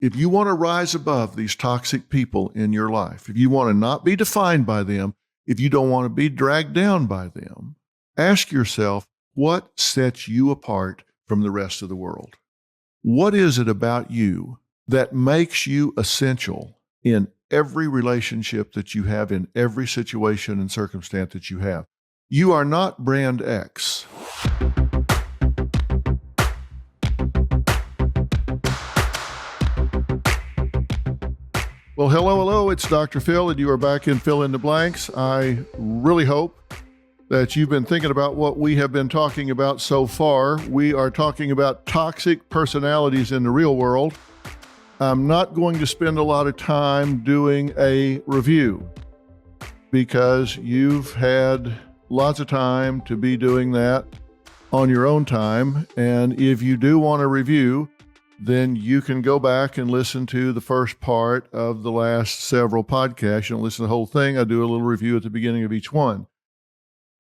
If you want to rise above these toxic people in your life, if you want to not be defined by them, if you don't want to be dragged down by them, ask yourself, what sets you apart from the rest of the world? What is it about you that makes you essential in every relationship that you have, in every situation and circumstance that you have? You are not brand X. Well, hello, it's Dr. Phil, and you are back in Fill in the Blanks. I really hope that you've been thinking about what we have been talking about so far. We are talking about toxic personalities in the real world. I'm not going to spend a lot of time doing a review because you've had lots of time to be doing that on your own time. And if you do want a review, then you can go back and listen to the first part of the last several podcasts. You don't listen to the whole thing. I do a little review at the beginning of each one.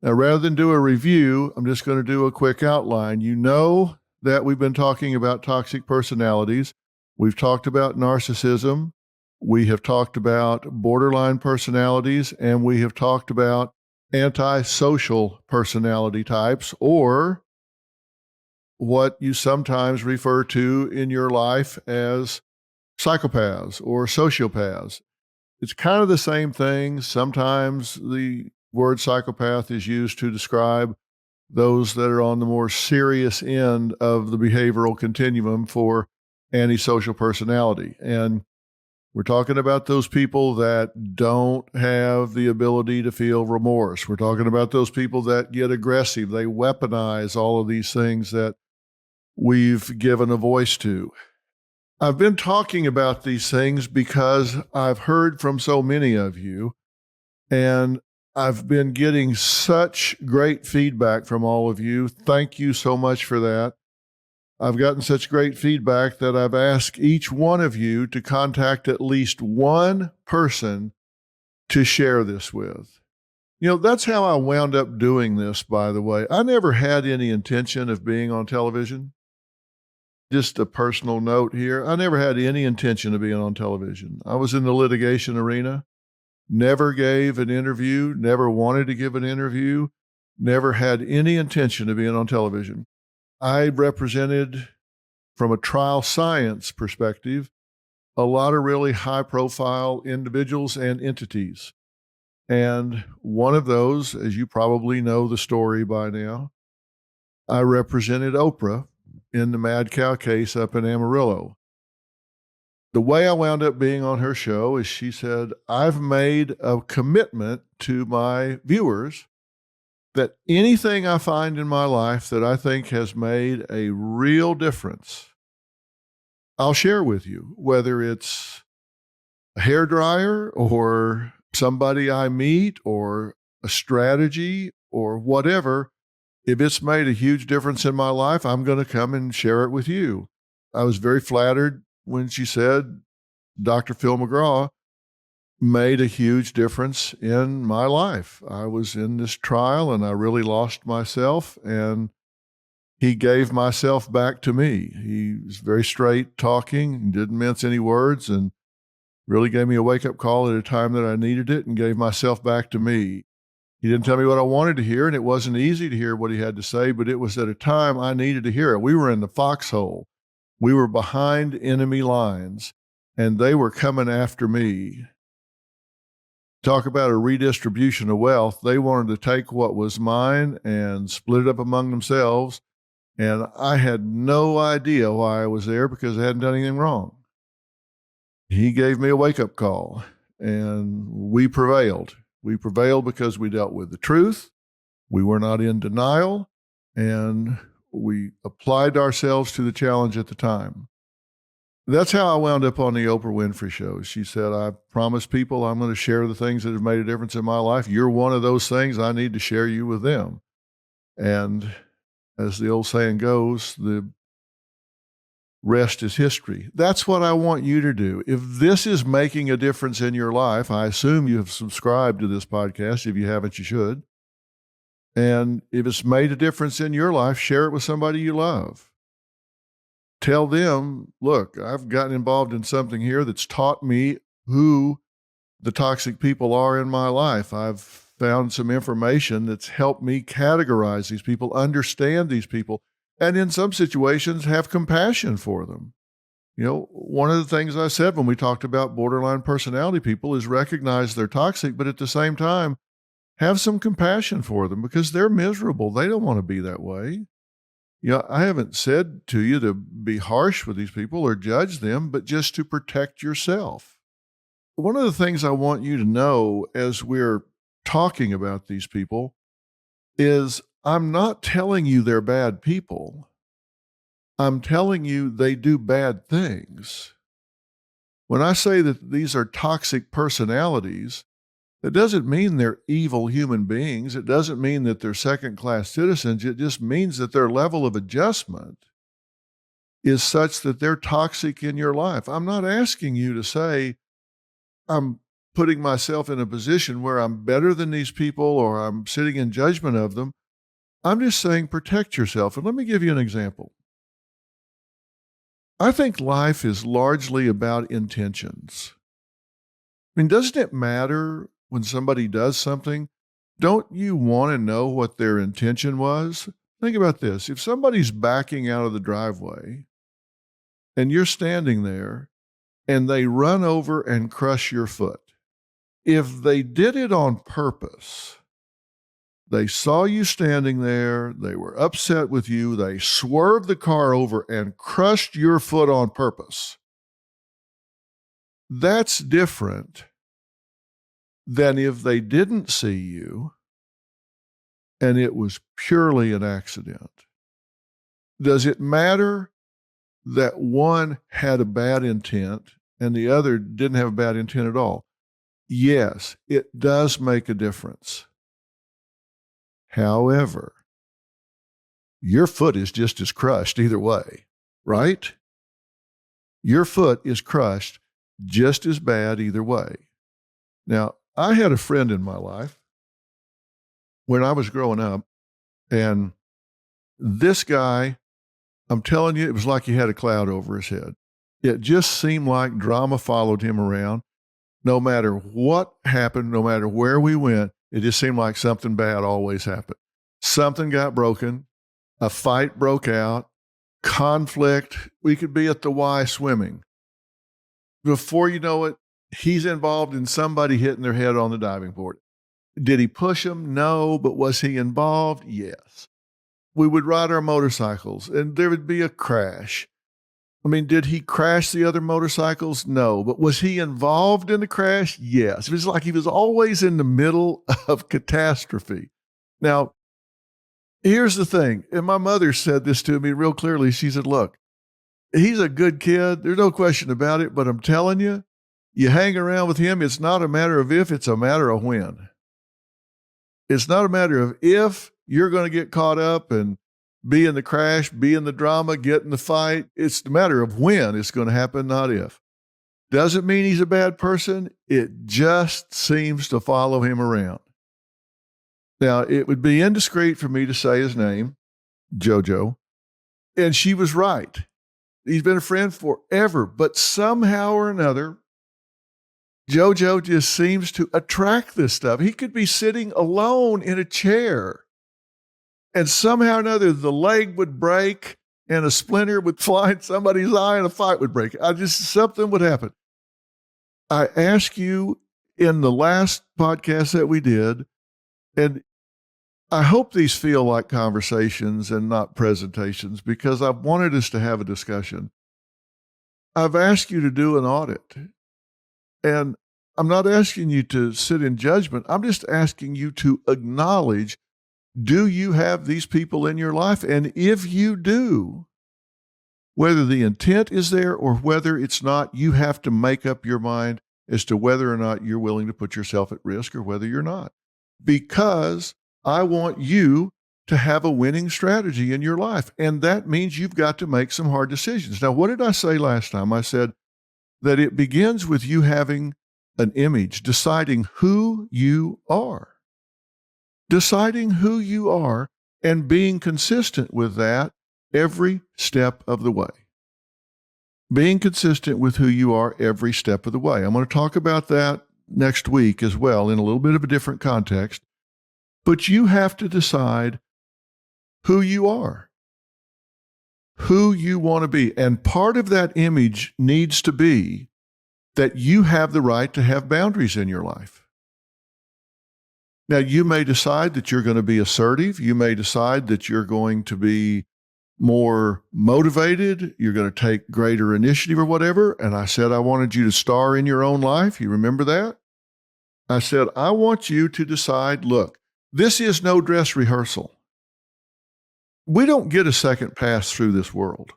Now, rather than do a review, I'm just going to do a quick outline. You know that we've been talking about toxic personalities. We've talked about narcissism. We have talked about borderline personalities, and we have talked about antisocial personality types, or what you sometimes refer to in your life as psychopaths or sociopaths. It's kind of the same thing. Sometimes the word psychopath is used to describe those that are on the more serious end of the behavioral continuum for antisocial personality. And we're talking about those people that don't have the ability to feel remorse. We're talking about those people that get aggressive. They weaponize all of these things that we've given a voice to. I've been talking about these things because I've heard from so many of you, and I've been getting such great feedback from all of you. Thank you so much for that. I've gotten such great feedback that I've asked each one of you to contact at least one person to share this with. You know, that's how I wound up doing this, by the way. I never had any intention of being on television. Just a personal note here. I never had any intention of being on television. I was in the litigation arena, never gave an interview, never wanted to give an interview, never had any intention of being on television. I represented, from a trial science perspective, a lot of really high-profile individuals and entities. And one of those, as you probably know the story by now, I represented Oprah in the Mad Cow case up in Amarillo. The way I wound up being on her show is she said, I've made a commitment to my viewers that anything I find in my life that I think has made a real difference, I'll share with you, whether it's a hairdryer or somebody I meet or a strategy or whatever. If it's made a huge difference in my life, I'm going to come and share it with you. I was very flattered when she said Dr. Phil McGraw made a huge difference in my life. I was in this trial and I really lost myself, and he gave myself back to me. He was very straight talking, didn't mince any words, and really gave me a wake-up call at a time that I needed it and gave myself back to me. He didn't tell me what I wanted to hear, and it wasn't easy to hear what he had to say, but it was at a time I needed to hear it. We were in the foxhole. We were behind enemy lines, and they were coming after me. Talk about a redistribution of wealth. They wanted to take what was mine and split it up among themselves, and I had no idea why I was there because I hadn't done anything wrong. He gave me a wake-up call, and we prevailed. We prevailed because we dealt with the truth. We were not in denial, and we applied ourselves to the challenge at the time. That's how I wound up on the Oprah Winfrey Show. She said, I promise people I'm going to share the things that have made a difference in my life. You're one of those things. I need to share you with them. And as the old saying goes, the rest is history. That's what I want you to do. If this is making a difference in your life, I assume you have subscribed to this podcast. If you haven't, you should. And if it's made a difference in your life, share it with somebody you love. Tell them, look, I've gotten involved in something here that's taught me who the toxic people are in my life. I've found some information that's helped me categorize these people, understand these people, and in some situations have compassion for them. One of the things I said when we talked about borderline personality people is recognize they're toxic, but at the same time, have some compassion for them because they're miserable. They don't want to be that way. I haven't said to you to be harsh with these people or judge them, but just to protect yourself. One of the things I want you to know as we're talking about these people is I'm not telling you they're bad people. I'm telling you they do bad things. When I say that these are toxic personalities, it doesn't mean they're evil human beings. It doesn't mean that they're second-class citizens. It just means that their level of adjustment is such that they're toxic in your life. I'm not asking you to say, I'm putting myself in a position where I'm better than these people or I'm sitting in judgment of them. I'm just saying protect yourself. And let me give you an example. I think life is largely about intentions. I mean, doesn't it matter when somebody does something? Don't you want to know what their intention was? Think about this. If somebody's backing out of the driveway and you're standing there and they run over and crush your foot, if they did it on purpose, they saw you standing there, they were upset with you, they swerved the car over and crushed your foot on purpose, that's different than if they didn't see you and it was purely an accident. Does it matter that one had a bad intent and the other didn't have a bad intent at all? Yes, it does make a difference. However, your foot is just as crushed either way, right? Your foot is crushed just as bad either way. Now, I had a friend in my life when I was growing up, and this guy, I'm telling you, it was like he had a cloud over his head. It just seemed like drama followed him around. No matter what happened, no matter where we went, it just seemed like something bad always happened. Something got broken, a fight broke out, conflict. We could be at the Y swimming. Before you know it, he's involved in somebody hitting their head on the diving board. Did he push him? No, but was he involved? Yes. We would ride our motorcycles and there would be a crash. I mean, did he crash the other motorcycles? No. But was he involved in the crash? Yes. It was like he was always in the middle of catastrophe. Now, here's the thing. And my mother said this to me real clearly. She said, look, he's a good kid. There's no question about it. But I'm telling you, you hang around with him. It's not a matter of if, it's a matter of when. It's not a matter of if you're going to get caught up and be in the crash, be in the drama, get in the fight. It's a matter of when it's going to happen, not if. Doesn't mean he's a bad person. It just seems to follow him around. Now, it would be indiscreet for me to say his name, JoJo, and she was right. He's been a friend forever, but somehow or another, JoJo just seems to attract this stuff. He could be sitting alone in a chair, and somehow or another, the leg would break and a splinter would fly in somebody's eye and a fight would break. Something would happen. I asked you in the last podcast that we did, and I hope these feel like conversations and not presentations because I've wanted us to have a discussion. I've asked you to do an audit, and I'm not asking you to sit in judgment. I'm just asking you to acknowledge, do you have these people in your life? And if you do, whether the intent is there or whether it's not, you have to make up your mind as to whether or not you're willing to put yourself at risk or whether you're not. Because I want you to have a winning strategy in your life. And that means you've got to make some hard decisions. Now, what did I say last time? I said that it begins with you having an image, deciding who you are. Deciding who you are and being consistent with that every step of the way. Being consistent with who you are every step of the way. I'm going to talk about that next week as well in a little bit of a different context. But you have to decide who you are, who you want to be. And part of that image needs to be that you have the right to have boundaries in your life. Now, you may decide that you're going to be assertive. You may decide that you're going to be more motivated. You're going to take greater initiative or whatever. And I said, I wanted you to star in your own life. You remember that? I said, I want you to decide, look, this is no dress rehearsal. We don't get a second pass through this world.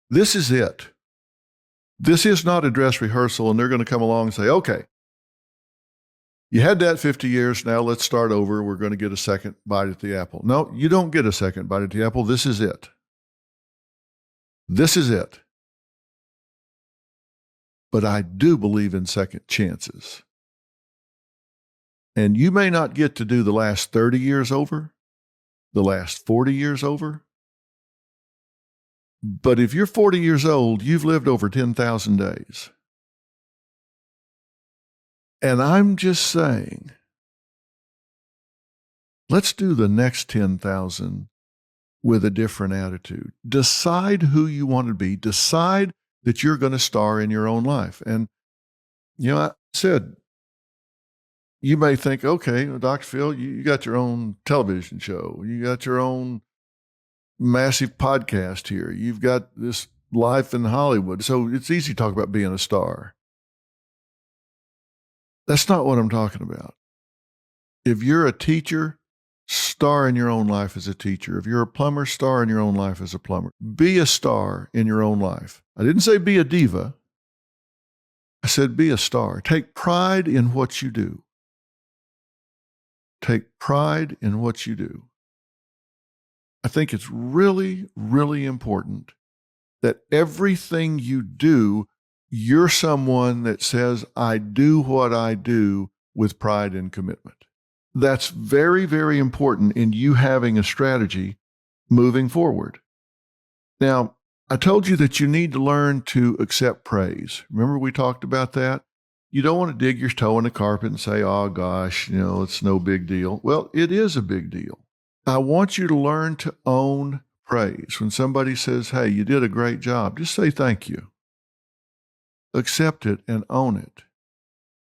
This is it. This is not a dress rehearsal, and they're going to come along and say, okay, you had that 50 years, now let's start over. We're going to get a second bite at the apple. No, you don't get a second bite at the apple. This is it. This is it. But I do believe in second chances. And you may not get to do the last 30 years over, the last 40 years over. But if you're 40 years old, you've lived over 10,000 days. And I'm just saying, let's do the next 10,000 with a different attitude. Decide who you want to be. Decide that you're going to star in your own life. And, I said, you may think, okay, Dr. Phil, you got your own television show. You got your own massive podcast here. You've got this life in Hollywood. So it's easy to talk about being a star. That's not what I'm talking about. If you're a teacher, star in your own life as a teacher. If you're a plumber, star in your own life as a plumber. Be a star in your own life. I didn't say be a diva. I said be a star. Take pride in what you do. Take pride in what you do. I think it's really, really important that everything you do, you're someone that says, I do what I do with pride and commitment. That's very, very important in you having a strategy moving forward. Now, I told you that you need to learn to accept praise. Remember we talked about that? You don't want to dig your toe in the carpet and say, oh gosh, it's no big deal. Well, it is a big deal. I want you to learn to own praise. When somebody says, hey, you did a great job, just say thank you. Accept it and own it.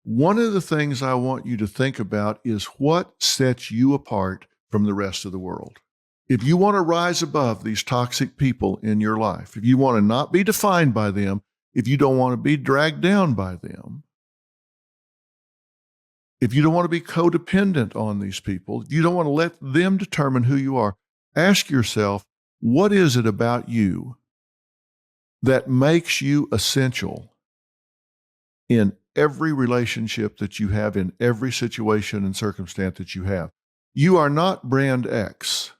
One of the things I want you to think about is what sets you apart from the rest of the world. If you want to rise above these toxic people in your life, if you want to not be defined by them, if you don't want to be dragged down by them, if you don't want to be codependent on these people, if you don't want to let them determine who you are, ask yourself, what is it about you that makes you essential in every relationship that you have, in every situation and circumstance that you have? You are not brand X.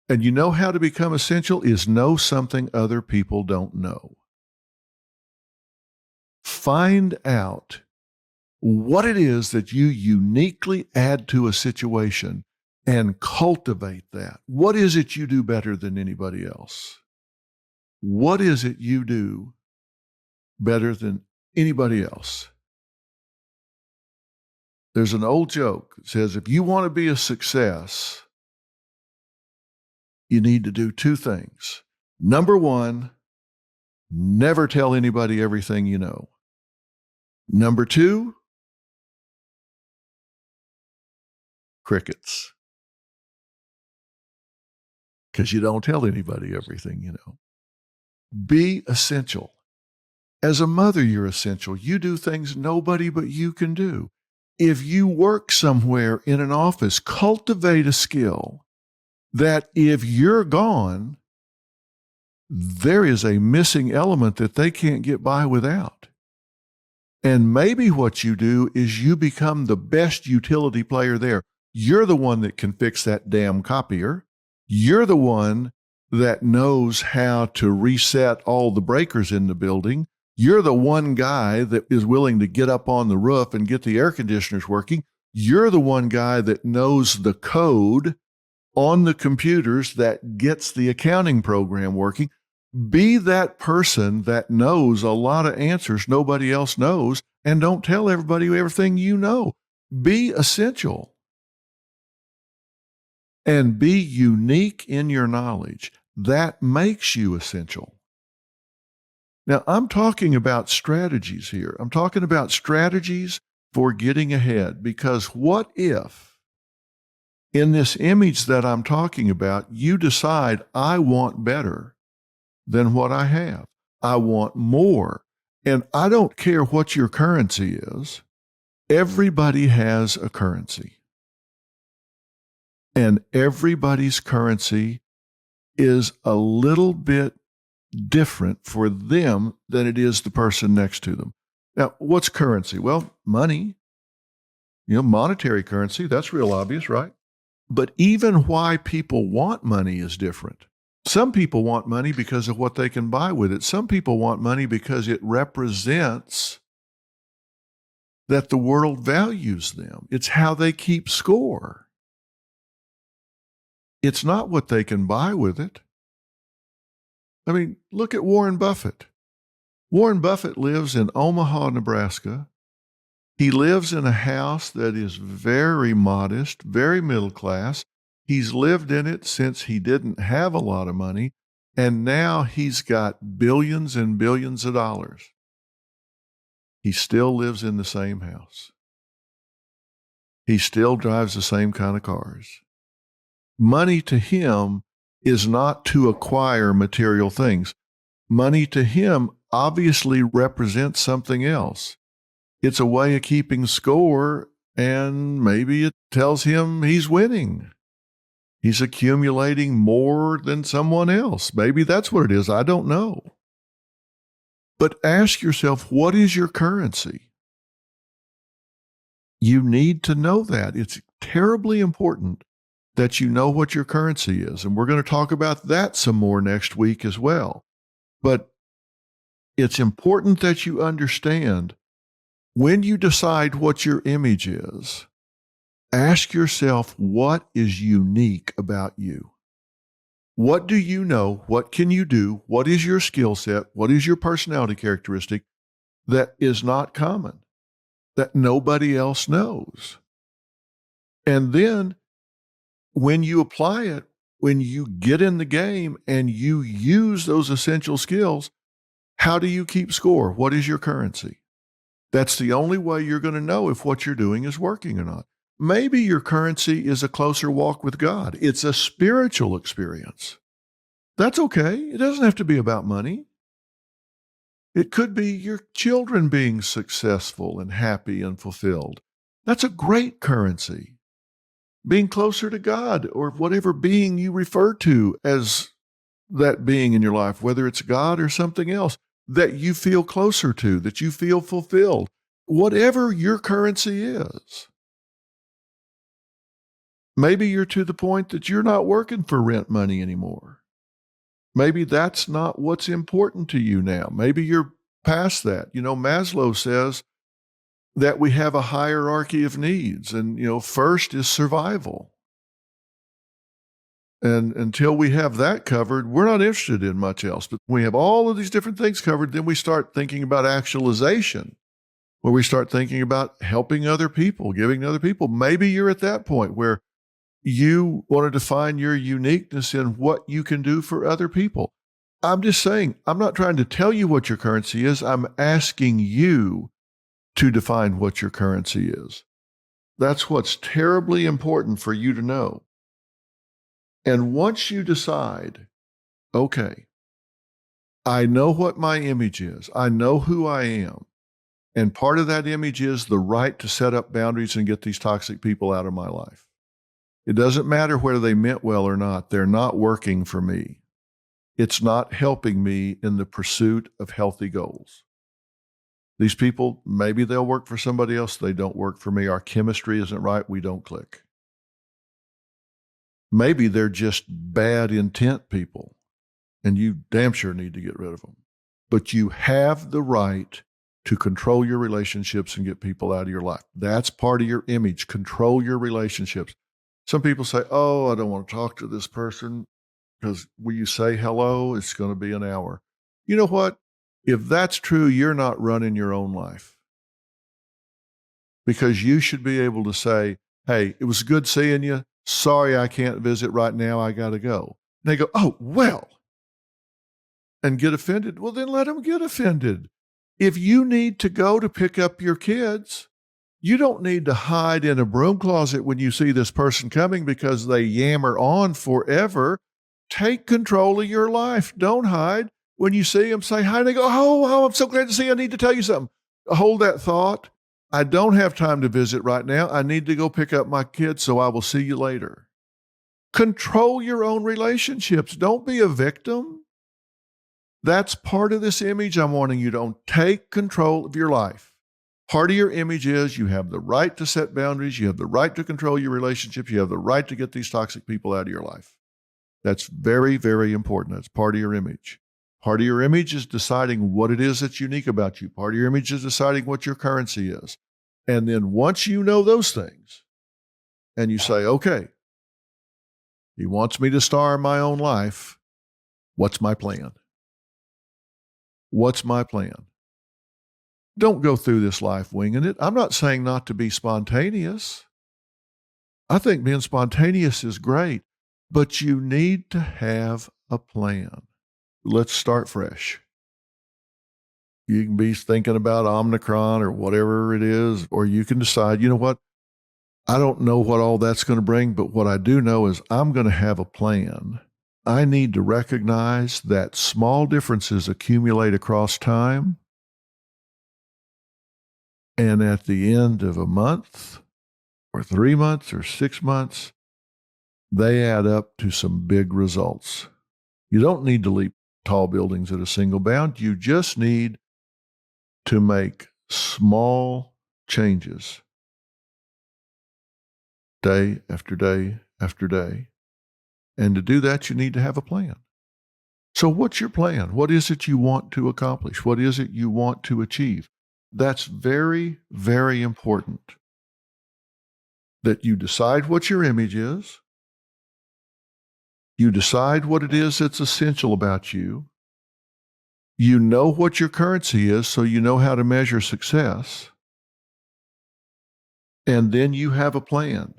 And you know how to become essential is know something other people don't know. Find out what it is that you uniquely add to a situation and cultivate that. What is it you do better than anybody else? What is it you do better than anybody else? There's an old joke that says, if you want to be a success, you need to do two things. Number one, never tell anybody everything you know. Number two, crickets. Because you don't tell anybody everything you know. Be essential. As a mother, you're essential. You do things nobody but you can do. If you work somewhere in an office, cultivate a skill that if you're gone, there is a missing element that they can't get by without. And maybe what you do is you become the best utility player there. You're the one that can fix that damn copier. You're the one that knows how to reset all the breakers in the building. You're the one guy that is willing to get up on the roof and get the air conditioners working. You're the one guy that knows the code on the computers that gets the accounting program working. Be that person that knows a lot of answers nobody else knows, and don't tell everybody everything you know. Be essential and be unique in your knowledge. That makes you essential. Now, I'm talking about strategies here. I'm talking about strategies for getting ahead, because what if in this image that I'm talking about, you decide, I want better than what I have. I want more. And I don't care what your currency is. Everybody has a currency. And everybody's currency is a little bit different for them than it is the person next to them. Now, what's currency? Well, money, monetary currency, that's real obvious, right? But even why people want money is different. Some people want money because of what they can buy with it. Some people want money because it represents that the world values them. It's how they keep score. It's not what they can buy with it. I mean, look at Warren Buffett. Warren Buffett lives in Omaha, Nebraska. He lives in a house that is very modest, very middle class. He's lived in it since he didn't have a lot of money, and now he's got billions and billions of dollars. He still lives in the same house. He still drives the same kind of cars. Money to him is not to acquire material things. Money to him obviously represents something else. It's a way of keeping score, and maybe it tells him he's winning. He's accumulating more than someone else. Maybe that's what it is. I don't know. But ask yourself, what is your currency? You need to know that. It's terribly important that you know what your currency is. And we're going to talk about that some more next week as well. But it's important that you understand, when you decide what your image is, ask yourself, what is unique about you? What do you know? What can you do? What is your skill set? What is your personality characteristic that is not common, that nobody else knows? And then when you apply it, when you get in the game and you use those essential skills, how do you keep score? What is your currency? That's the only way you're going to know if what you're doing is working or not. Maybe your currency is a closer walk with God. It's a spiritual experience. That's okay. It doesn't have to be about money. It could be your children being successful and happy and fulfilled. That's a great currency. Being closer to God, or whatever being you refer to as that being in your life, whether it's God or something else that you feel closer to, that you feel fulfilled, whatever your currency is. Maybe you're to the point that you're not working for rent money anymore. Maybe that's not what's important to you now. Maybe you're past that. Maslow says that we have a hierarchy of needs, and, first is survival. And until we have that covered, we're not interested in much else. But when we have all of these different things covered, then we start thinking about actualization, where we start thinking about helping other people, giving to other people. Maybe you're at that point where you want to define your uniqueness in what you can do for other people. I'm just saying, I'm not trying to tell you what your currency is. I'm asking you to define what your currency is. That's what's terribly important for you to know. And once you decide, okay, I know what my image is, I know who I am, and part of that image is the right to set up boundaries and get these toxic people out of my life. It doesn't matter whether they meant well or not. They're not working for me. It's not helping me in the pursuit of healthy goals. These people, maybe they'll work for somebody else. They don't work for me. Our chemistry isn't right. We don't click. Maybe they're just bad intent people, and you damn sure need to get rid of them. But you have the right to control your relationships and get people out of your life. That's part of your image. Control your relationships. Some people say, oh, I don't want to talk to this person. because when you say hello, it's going to be an hour. You know what? If that's true, you're not running your own life, because you should be able to say, hey, it was good seeing you. Sorry, I can't visit right now. I got to go. And they go, oh, well, and get offended. Well, then let them get offended. If you need to go to pick up your kids, you don't need to hide in a broom closet when you see this person coming because they yammer on forever. Take control of your life. Don't hide. When you see them, say hi. And they go, oh, I'm so glad to see you. I need to tell you something. Hold that thought. I don't have time to visit right now. I need to go pick up my kids, so I will see you later. Control your own relationships. Don't be a victim. That's part of this image I'm wanting you to take control of your life. Part of your image is you have the right to set boundaries. You have the right to control your relationships. You have the right to get these toxic people out of your life. That's very, very important. That's part of your image. Part of your image is deciding what it is that's unique about you. Part of your image is deciding what your currency is. And then once you know those things and you say, okay, he wants me to star in my own life. What's my plan? What's my plan? Don't go through this life winging it. I'm not saying not to be spontaneous. I think being spontaneous is great, but you need to have a plan. Let's start fresh. You can be thinking about Omicron or whatever it is, or you can decide, you know what? I don't know what all that's going to bring, but what I do know is I'm going to have a plan. I need to recognize that small differences accumulate across time. And at the end of a month or 3 months or 6 months, they add up to some big results. You don't need to leap tall buildings at a single bound. You just need to make small changes day after day after day. And to do that, you need to have a plan. So what's your plan? What is it you want to accomplish? What is it you want to achieve? That's very, very important that you decide what your image is. You decide what it is that's essential about you. You know what your currency is, so you know how to measure success. And then you have a plan.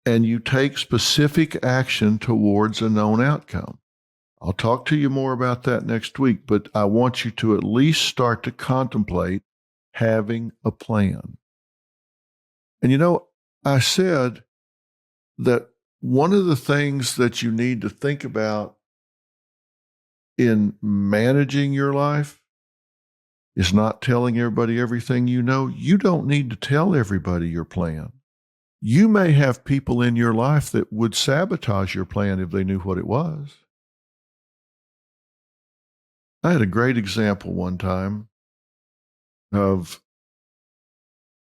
And you take specific action towards a known outcome. I'll talk to you more about that next week, but I want you to at least start to contemplate having a plan. And you know, I said that one of the things that you need to think about in managing your life is not telling everybody everything you know. You don't need to tell everybody your plan. You may have people in your life that would sabotage your plan if they knew what it was. I had a great example one time of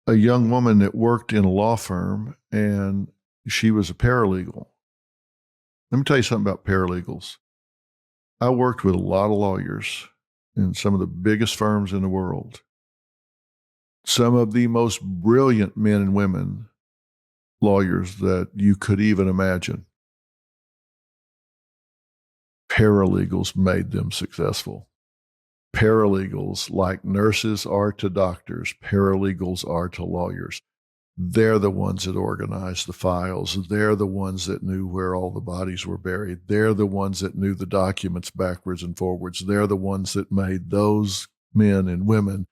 a young woman that worked in a law firm, and she was a paralegal. Let me tell you something about paralegals. I worked with a lot of lawyers in some of the biggest firms in the world. Some of the most brilliant men and women lawyers that you could even imagine. Paralegals made them successful. Paralegals, like nurses are to doctors, paralegals are to lawyers. They're the ones that organized the files. They're the ones that knew where all the bodies were buried. They're the ones that knew the documents backwards and forwards. They're the ones that made those men and women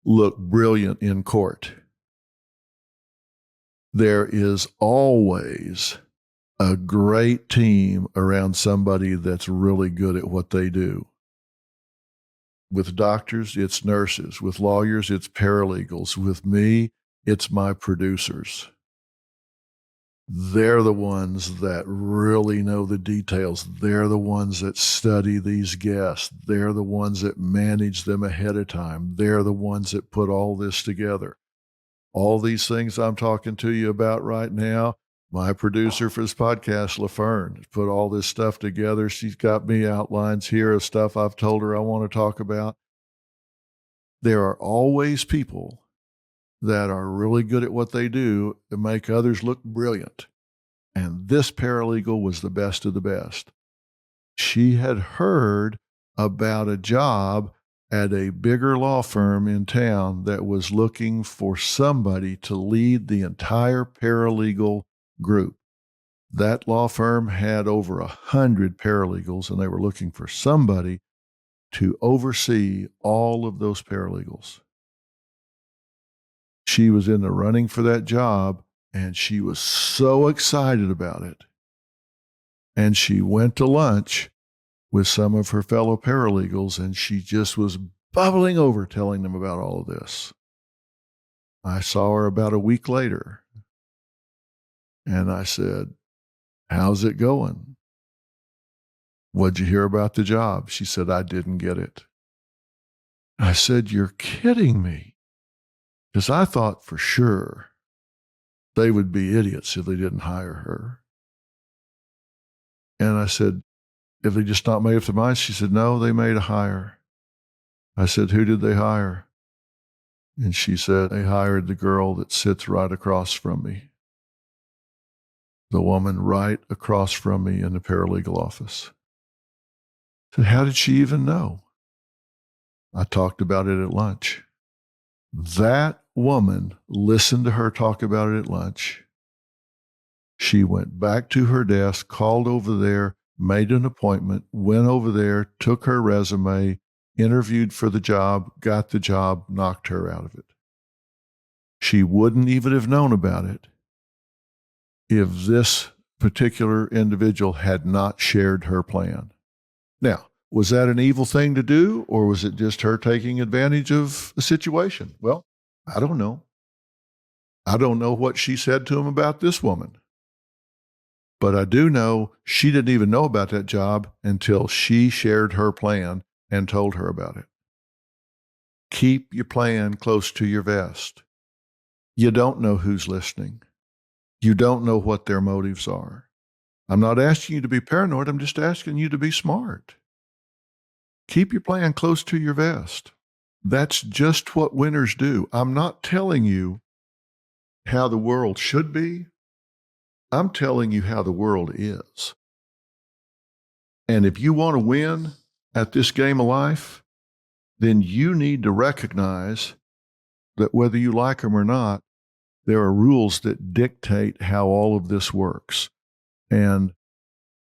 look brilliant in court. There is always a great team around somebody that's really good at what they do. With doctors, it's nurses. With lawyers, it's paralegals. With me, it's my producers. They're the ones that really know the details. They're the ones that study these guests. They're the ones that manage them ahead of time. They're the ones that put all this together. All these things I'm talking to you about right now, my producer for this podcast, LaFern, put all this stuff together. She's got me outlines here of stuff I've told her I want to talk about. There are always people that are really good at what they do and make others look brilliant. And this paralegal was the best of the best. She had heard about a job at a bigger law firm in town that was looking for somebody to lead the entire paralegal group. That law firm had over 100 paralegals, and they were looking for somebody to oversee all of those paralegals. She was in the running for that job, and she was so excited about it. And she went to lunch with some of her fellow paralegals, and she just was bubbling over telling them about all of this. I saw her about a week later, and I said, "How's it going? What'd you hear about the job?" She said, "I didn't get it." I said, "You're kidding me." Because I thought for sure they would be idiots if they didn't hire her. And I said, "If they just not made up their minds?" She said, "No, they made a hire." I said, "Who did they hire?" And she said, "They hired the girl that sits right across from me. The woman right across from me in the paralegal office." I said, "How did she even know?" I talked about it at lunch. That woman listened to her talk about it at lunch. She went back to her desk, called over there, made an appointment, went over there, took her resume, interviewed for the job, got the job, knocked her out of it. She wouldn't even have known about it if this particular individual had not shared her plan. Now, was that an evil thing to do, or was it just her taking advantage of the situation? Well, I don't know. I don't know what she said to him about this woman. But I do know she didn't even know about that job until she shared her plan and told her about it. Keep your plan close to your vest. You don't know who's listening. You don't know what their motives are. I'm not asking you to be paranoid. I'm just asking you to be smart. Keep your plan close to your vest. That's just what winners do. I'm not telling you how the world should be. I'm telling you how the world is. And if you want to win at this game of life, then you need to recognize that whether you like them or not, there are rules that dictate how all of this works. And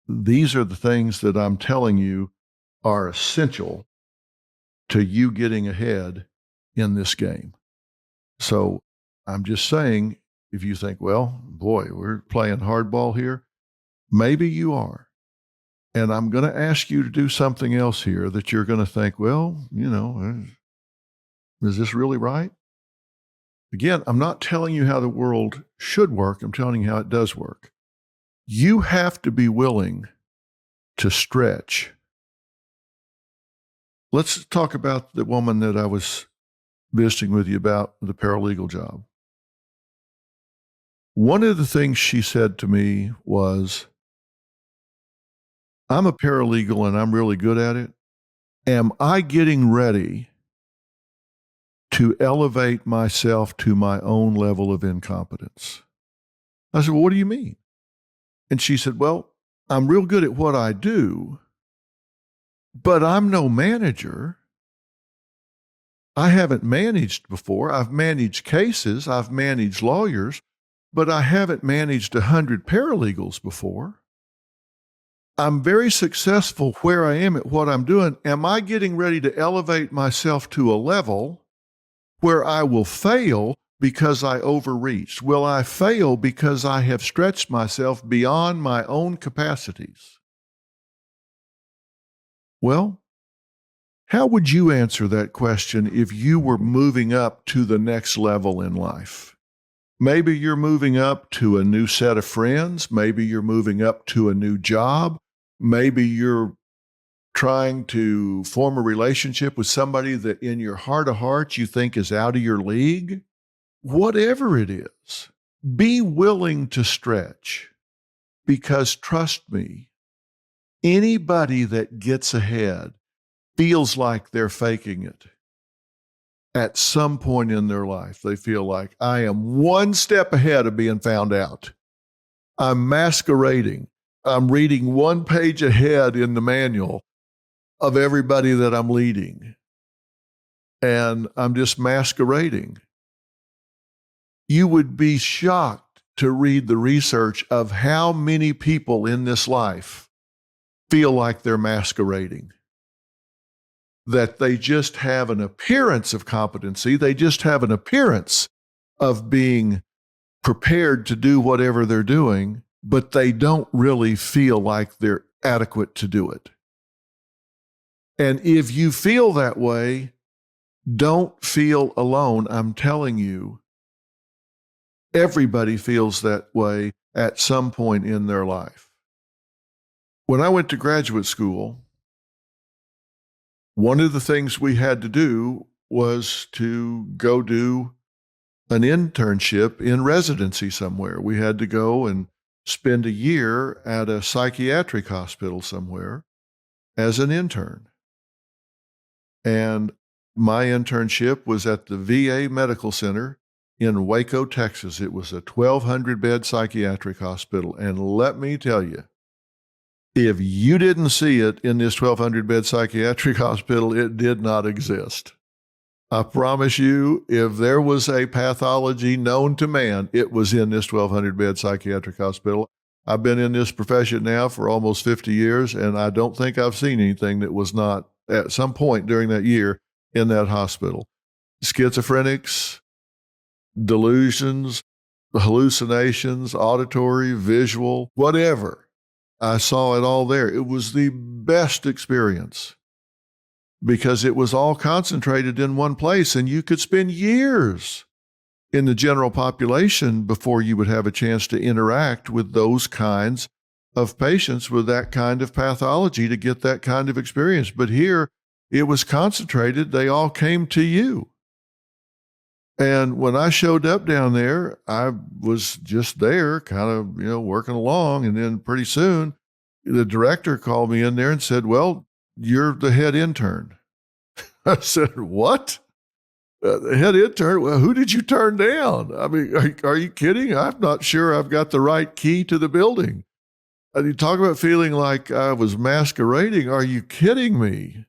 these are the things that I'm telling you are essential to you getting ahead in this game. So I'm just saying, if you think, well, boy, we're playing hardball here, maybe you are. And I'm going to ask you to do something else here that you're going to think, well, is this really right? Again, I'm not telling you how the world should work. I'm telling you how it does work. You have to be willing to stretch. Let's talk about the woman that I was visiting with you about the paralegal job. One of the things she said to me was, "I'm a paralegal and I'm really good at it. Am I getting ready to elevate myself to my own level of incompetence?" I said, "Well, what do you mean?" And she said, "Well, I'm real good at what I do, but I'm no manager. I haven't managed before. I've managed cases, I've managed lawyers, but I haven't managed 100 paralegals before. I'm very successful where I am at what I'm doing. Am I getting ready to elevate myself to a level where I will fail because I overreached? Will I fail because I have stretched myself beyond my own capacities?" Well, how would you answer that question if you were moving up to the next level in life? Maybe you're moving up to a new set of friends. Maybe you're moving up to a new job. Maybe you're trying to form a relationship with somebody that in your heart of hearts you think is out of your league. Whatever it is, be willing to stretch, because trust me, anybody that gets ahead feels like they're faking it. At some point in their life, they feel like, I am one step ahead of being found out. I'm masquerading. I'm reading one page ahead in the manual of everybody that I'm leading. And I'm just masquerading. You would be shocked to read the research of how many people in this life feel like they're masquerading, that they just have an appearance of competency. They just have an appearance of being prepared to do whatever they're doing, but they don't really feel like they're adequate to do it. And if you feel that way, don't feel alone. I'm telling you, everybody feels that way at some point in their life. When I went to graduate school, one of the things we had to do was to go do an internship in residency somewhere. We had to go and spend a year at a psychiatric hospital somewhere as an intern. And my internship was at the VA Medical Center in Waco, Texas. It was a 1,200-bed psychiatric hospital. And let me tell you, if you didn't see it in this 1,200-bed psychiatric hospital, it did not exist. I promise you, if there was a pathology known to man, it was in this 1,200-bed psychiatric hospital. I've been in this profession now for almost 50 years, and I don't think I've seen anything that was not at some point during that year in that hospital. Schizophrenics, delusions, hallucinations, auditory, visual, whatever. I saw it all there. It was the best experience because it was all concentrated in one place, and you could spend years in the general population before you would have a chance to interact with those kinds of patients with that kind of pathology to get that kind of experience. But here, it was concentrated. They all came to you. And when I showed up down there, I was just there kind of, working along. And then pretty soon the director called me in there and said, "Well, you're the head intern." I said, "What? The head intern? Well, who did you turn down? I mean, are you kidding? I'm not sure I've got the right key to the building." And you talk about feeling like I was masquerading. Are you kidding me?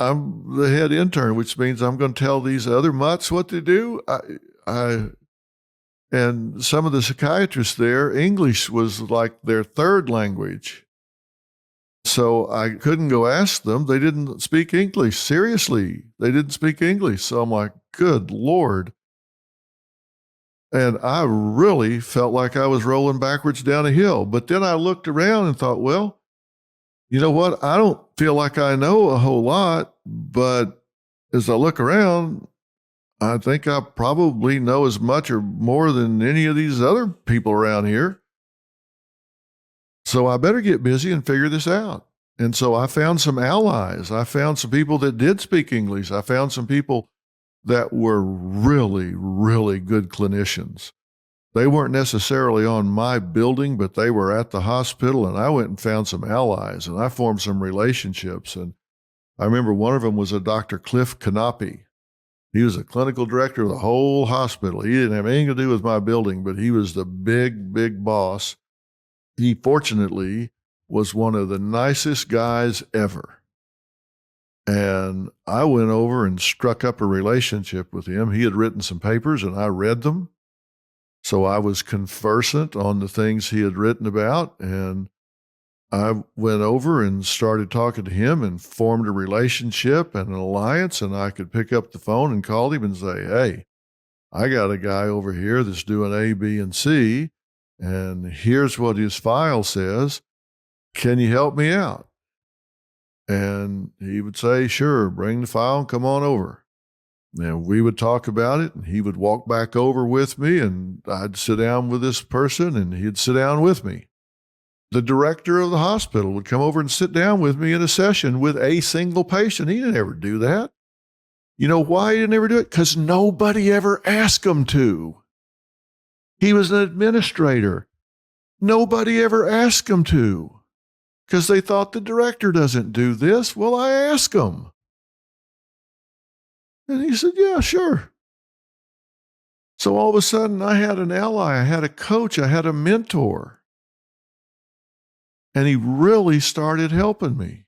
I'm the head intern, which means I'm going to tell these other mutts what to do. And some of the psychiatrists there, English was like their third language. So I couldn't go ask them. They didn't speak English. Seriously, they didn't speak English. So I'm like, good Lord. And I really felt like I was rolling backwards down a hill. But then I looked around and thought, well, you know what? I don't feel like I know a whole lot, but as I look around, I think I probably know as much or more than any of these other people around here. So I better get busy and figure this out. And so I found some allies. I found some people that did speak English. I found some people that were really, really good clinicians. They weren't necessarily on my building, but they were at the hospital, and I went and found some allies, and I formed some relationships. And I remember one of them was a Dr. Cliff Canopy. He was a clinical director of the whole hospital. He didn't have anything to do with my building, but he was the big, big boss. He fortunately was one of the nicest guys ever. And I went over and struck up a relationship with him. He had written some papers, and I read them. So I was conversant on the things he had written about, and I went over and started talking to him and formed a relationship and an alliance, and I could pick up the phone and call him and say, "Hey, I got a guy over here that's doing A, B, and C, and here's what his file says. Can you help me out?" And he would say, "Sure, bring the file and come on over." And we would talk about it, and he would walk back over with me, and I'd sit down with this person, and he'd sit down with me. The director of the hospital would come over and sit down with me in a session with a single patient. He didn't ever do that. You know why he didn't ever do it? Because nobody ever asked him to. He was an administrator. Nobody ever asked him to because they thought the director doesn't do this. Well, I asked him. And he said, "Yeah, sure." So all of a sudden, I had an ally, I had a coach, I had a mentor, and he really started helping me.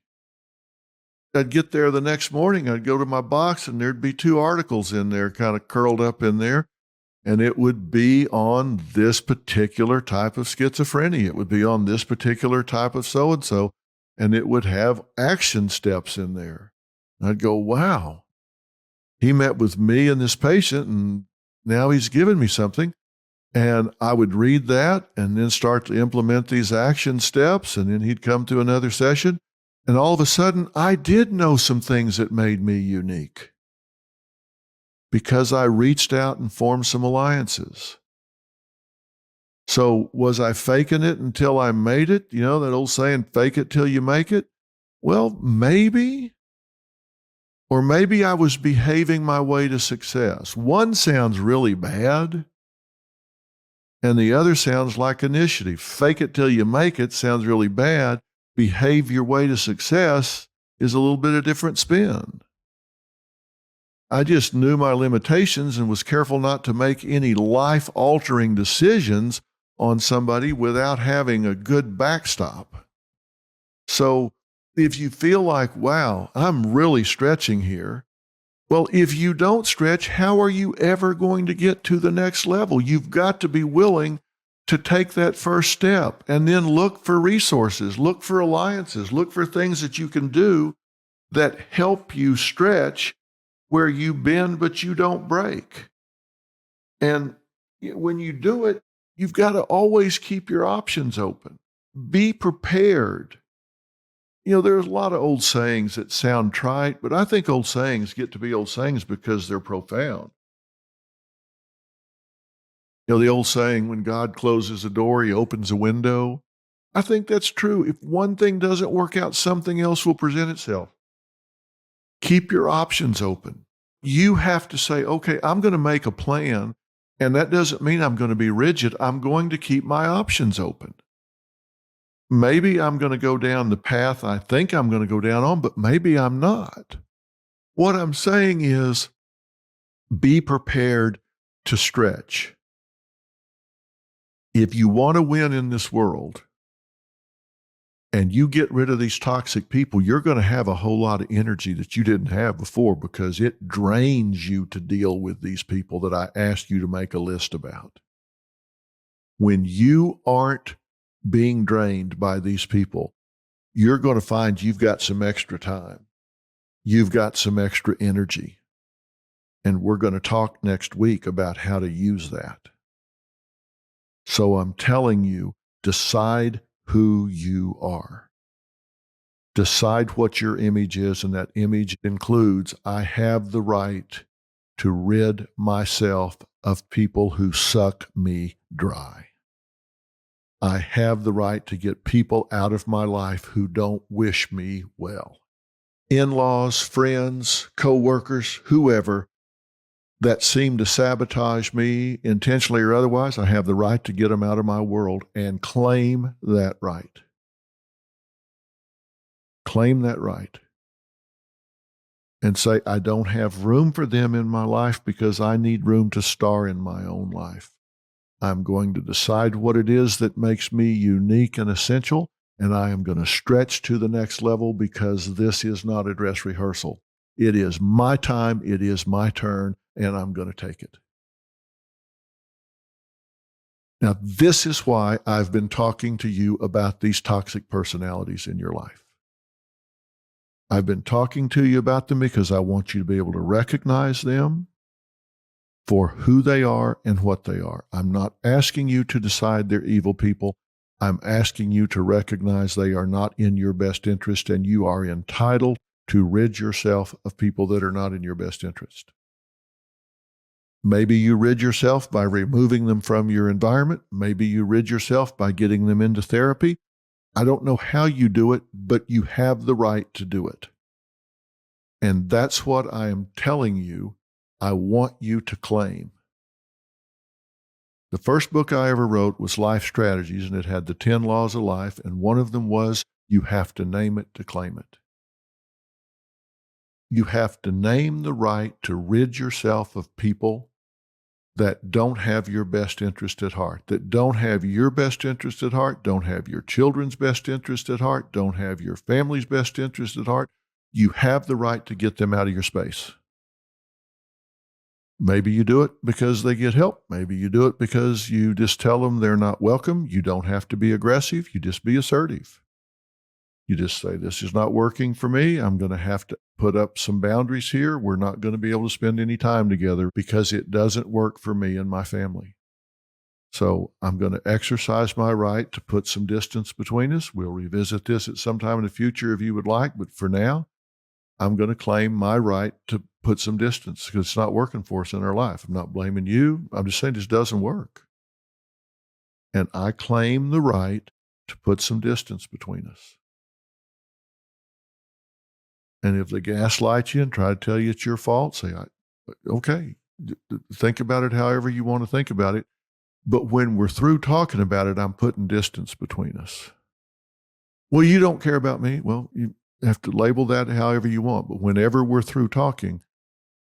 I'd get there the next morning, I'd go to my box, and there'd be 2 articles in there kind of curled up in there, and it would be on this particular type of schizophrenia. It would be on this particular type of so-and-so, and it would have action steps in there. And I'd go, wow, he met with me and this patient, and now he's given me something. And I would read that and then start to implement these action steps. And then he'd come to another session. And all of a sudden, I did know some things that made me unique because I reached out and formed some alliances. So was I faking it until I made it? You know, that old saying, fake it till you make it? Well, maybe. Or maybe I was behaving my way to success. One sounds really bad, and the other sounds like initiative. Fake it till you make it sounds really bad. Behave your way to success is a little bit of different spin. I just knew my limitations and was careful not to make any life-altering decisions on somebody without having a good backstop. So if you feel like, wow, I'm really stretching here, well, if you don't stretch, how are you ever going to get to the next level? You've got to be willing to take that first step and then look for resources, look for alliances, look for things that you can do that help you stretch where you bend but you don't break. And when you do it, you've got to always keep your options open. Be prepared. You know, there's a lot of old sayings that sound trite, but I think old sayings get to be old sayings because they're profound. You know, the old saying, when God closes a door, he opens a window. I think that's true. If one thing doesn't work out, something else will present itself. Keep your options open. You have to say, okay, I'm going to make a plan, and that doesn't mean I'm going to be rigid. I'm going to keep my options open. Maybe I'm going to go down the path I think I'm going to go down on, but maybe I'm not. What I'm saying is be prepared to stretch. If you want to win in this world and you get rid of these toxic people, you're going to have a whole lot of energy that you didn't have before because it drains you to deal with these people that I asked you to make a list about. When you aren't being drained by these people, you're going to find you've got some extra time. You've got some extra energy. And we're going to talk next week about how to use that. So I'm telling you, decide who you are. Decide what your image is, and that image includes, I have the right to rid myself of people who suck me dry. I have the right to get people out of my life who don't wish me well. In-laws, friends, co-workers, whoever that seem to sabotage me intentionally or otherwise, I have the right to get them out of my world and claim that right. Claim that right. And say, I don't have room for them in my life because I need room to star in my own life. I'm going to decide what it is that makes me unique and essential, and I am going to stretch to the next level because this is not a dress rehearsal. It is my time, it is my turn, and I'm going to take it. Now, this is why I've been talking to you about these toxic personalities in your life. I've been talking to you about them because I want you to be able to recognize them for who they are and what they are. I'm not asking you to decide they're evil people. I'm asking you to recognize they are not in your best interest, and you are entitled to rid yourself of people that are not in your best interest. Maybe you rid yourself by removing them from your environment. Maybe you rid yourself by getting them into therapy. I don't know how you do it, but you have the right to do it. And that's what I am telling you I want you to claim. The first book I ever wrote was Life Strategies, and it had the 10 laws of life, and one of them was you have to name it to claim it. You have to name the right to rid yourself of people that don't have your best interest at heart, that don't have your best interest at heart, don't have your children's best interest at heart, don't have your family's best interest at heart, you have the right to get them out of your space. Maybe you do it because they get help. Maybe you do it because you just tell them they're not welcome. You don't have to be aggressive. You just be assertive. You just say, this is not working for me. I'm going to have to put up some boundaries here. We're not going to be able to spend any time together because it doesn't work for me and my family. So I'm going to exercise my right to put some distance between us. We'll revisit this at some time in the future if you would like. But for now, I'm going to claim my right to put some distance because it's not working for us in our life. I'm not blaming you. I'm just saying this doesn't work. And I claim the right to put some distance between us. And if they gaslight you and try to tell you it's your fault, say, okay, think about it however you want to think about it. But when we're through talking about it, I'm putting distance between us. Well, you don't care about me. Well, you have to label that however you want. But whenever we're through talking,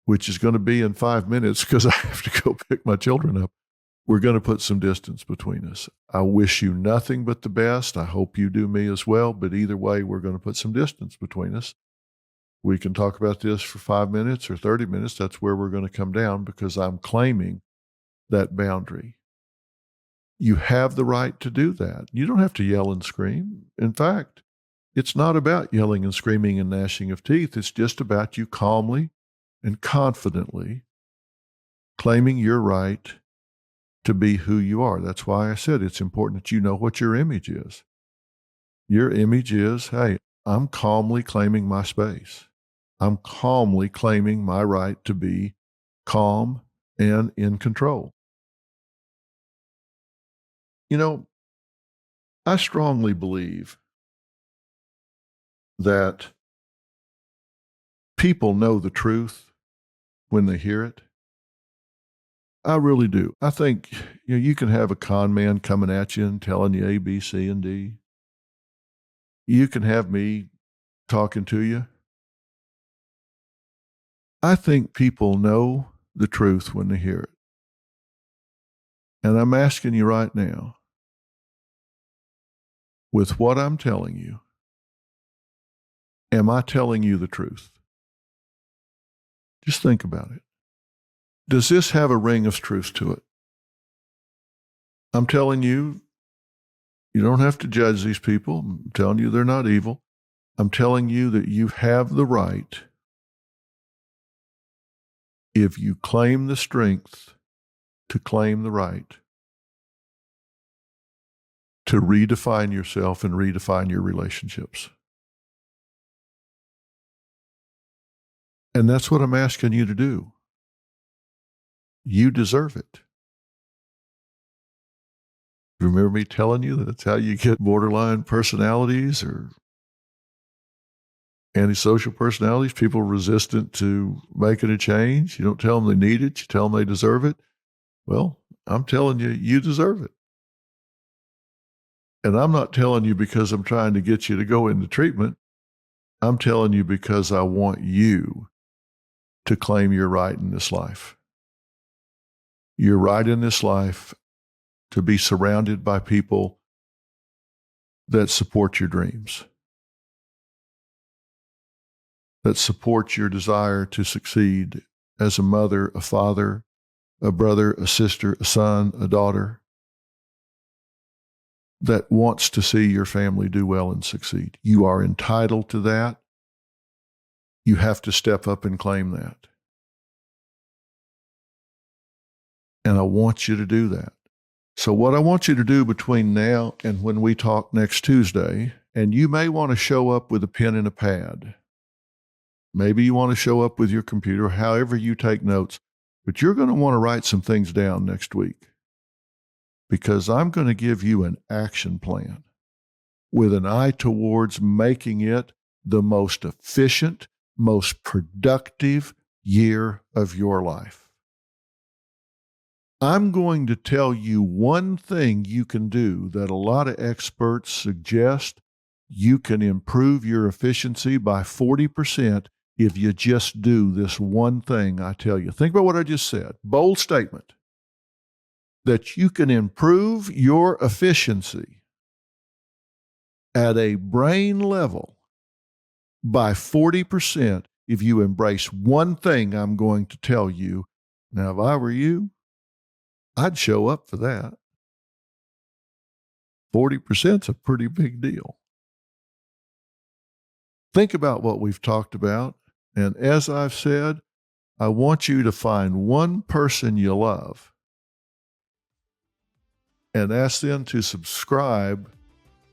which is going to be in 5 minutes because I have to go pick my children up, we're going to put some distance between us. I wish you nothing but the best. I hope you do me as well. But either way, we're going to put some distance between us. We can talk about this for 5 minutes or 30 minutes. That's where we're going to come down because I'm claiming that boundary. You have the right to do that. You don't have to yell and scream. In fact, it's not about yelling and screaming and gnashing of teeth. It's just about you calmly and confidently claiming your right to be who you are. That's why I said it's important that you know what your image is. Your image is, hey, I'm calmly claiming my space. I'm calmly claiming my right to be calm and in control. You know, I strongly believe that people know the truth when they hear it. I really do. I think you can have a con man coming at you and telling you A, B, C, and D. You can have me talking to you. I think people know the truth when they hear it. And I'm asking you right now, with what I'm telling you, am I telling you the truth? Just think about it. Does this have a ring of truth to it? I'm telling you, you don't have to judge these people. I'm telling you they're not evil. I'm telling you that you have the right, if you claim the strength to claim the right, to redefine yourself and redefine your relationships. And that's what I'm asking you to do. You deserve it. Remember me telling you that's how you get borderline personalities or antisocial personalities, people resistant to making a change? You don't tell them they need it. You tell them they deserve it. Well, I'm telling you, you deserve it. And I'm not telling you because I'm trying to get you to go into treatment. I'm telling you because I want you to claim your right in this life. Your right in this life to be surrounded by people that support your dreams, that support your desire to succeed as a mother, a father, a brother, a sister, a son, a daughter, that wants to see your family do well and succeed. You are entitled to that. You have to step up and claim that. And I want you to do that. So what I want you to do between now and when we talk next Tuesday, and you may want to show up with a pen and a pad. Maybe you want to show up with your computer, however you take notes, but you're going to want to write some things down next week because I'm going to give you an action plan with an eye towards making it the most efficient, most productive year of your life. I'm going to tell you one thing you can do that a lot of experts suggest. You can improve your efficiency by 40% if you just do this one thing I tell you. Think about what I just said. Bold statement. that you can improve your efficiency at a brain level by 40% if you embrace one thing I'm going to tell you. Now, if I were you, I'd show up for that. 40% is a pretty big deal. Think about what we've talked about. And as I've said, I want you to find one person you love and ask them to subscribe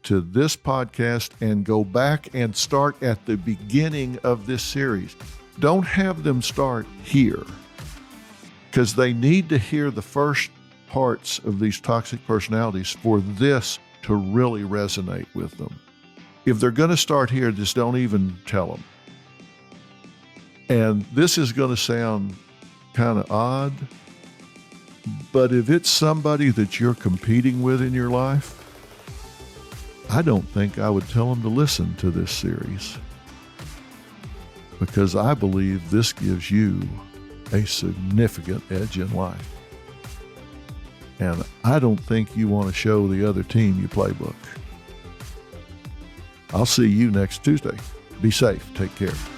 to this podcast and go back and start at the beginning of this series. Don't have them start here, because they need to hear the first parts of these toxic personalities for this to really resonate with them. If they're going to start here, just don't even tell them. And this is going to sound kind of odd, but if it's somebody that you're competing with in your life, I don't think I would tell them to listen to this series, because I believe this gives you a significant edge in life. And I don't think you want to show the other team your playbook. I'll see you next Tuesday. Be safe. Take care.